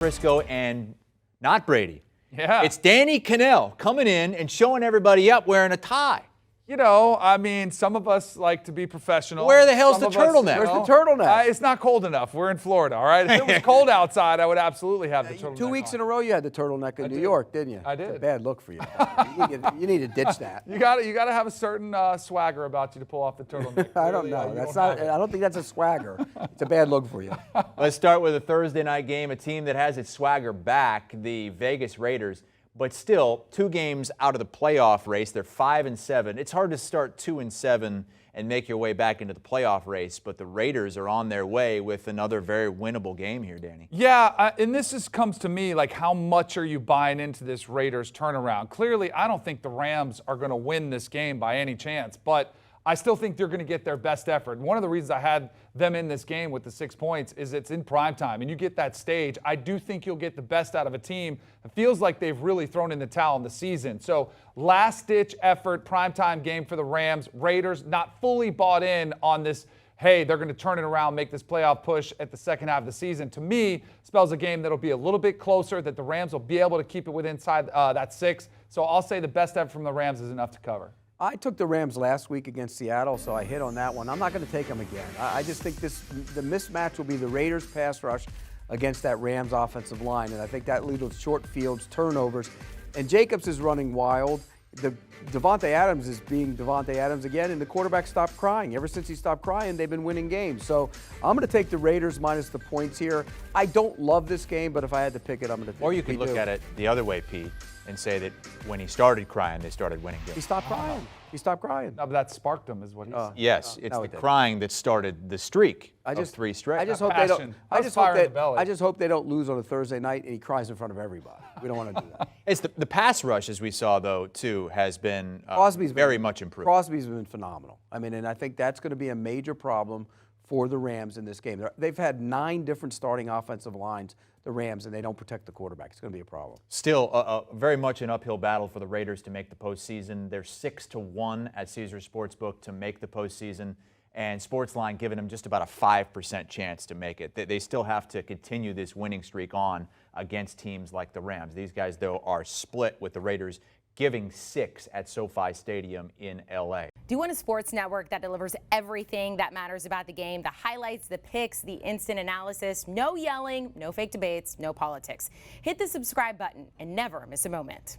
Prisco and not Brady. Yeah. It's Danny Kanell coming in and showing everybody up wearing a tie. You know, I mean, some of us like to be professional. Where the hell's the Some of us, turtleneck? you know, Where's the turtleneck? It's not cold enough. We're in Florida, all right? If it was cold outside, I would absolutely have the turtleneck 2 weeks on. in a row you had the turtleneck in New York, didn't you? I did. It's a bad look for you. You need to ditch that. You got to have a certain swagger about you to pull off the turtleneck. I don't Really, know. you That's don't not. have it. I don't think that's a swagger. It's a bad look for you. Let's start with a Thursday night game, a team that has its swagger back, the Vegas Raiders. But still, 2 games out of the playoff race. They're 5-7. It's hard to start 2-7 and make your way back into the playoff race, but the Raiders are on their way with another very winnable game here, Danny. Yeah, and this just comes to me like, how much are you buying into this Raiders turnaround? Clearly, I don't think the Rams are going to win this game by any chance, but I still think they're going to get their best effort. And one of the reasons I had them in this game with the 6 points is it's in prime time, and you get that stage. I do think you'll get the best out of a team. It feels like they've really thrown in the towel in the season. So last-ditch effort, primetime game for the Rams. Raiders not fully bought in on this, hey, they're going to turn it around, make this playoff push at the second half of the season. To me, spells a game that'll be a little bit closer, that the Rams will be able to keep it within that 6. So I'll say the best effort from the Rams is enough to cover. I took the Rams last week against Seattle, so I hit on that one. I'm not going to take them again. I just think the mismatch will be the Raiders' pass rush against that Rams offensive line, and I think that leads to short fields, turnovers. And Jacobs is running wild. Devontae Adams is being Devontae Adams again, and the quarterback stopped crying. Ever since he stopped crying, they've been winning games. So I'm going to take the Raiders minus the points here. I don't love this game, but if I had to pick it, I'm going to take it. Or you could look at it the other way, Pete, and say that when he started crying, they started winning games. He stopped crying. He stopped crying. No, but that sparked him is what he said. Yes, it's no, the it didn't. crying that started the streak of 3 straight. I just That hope they don't. passion. I That just was fire hope in they. the belly. I just hope they don't lose on a Thursday night and he cries in front of everybody. We don't want to do that. It's the pass rush, as we saw, though, too, has been Crosby's very much improved. Crosby's been phenomenal. I mean, and I think that's going to be a major problem for the Rams in this game. They've had 9 different starting offensive lines, the Rams, and they don't protect the quarterback. It's going to be a problem. Still, very much an uphill battle for the Raiders to make the postseason. They're 6-1 at Caesars Sportsbook to make the postseason, and Sportsline giving them just about a 5% chance to make it. They still have to continue this winning streak on against teams like the Rams. These guys, though, are split with the Raiders giving 6 at SoFi Stadium in L.A. Do you want a sports network that delivers everything that matters about the game? The highlights, the picks, the instant analysis, no yelling, no fake debates, no politics. Hit the subscribe button and never miss a moment.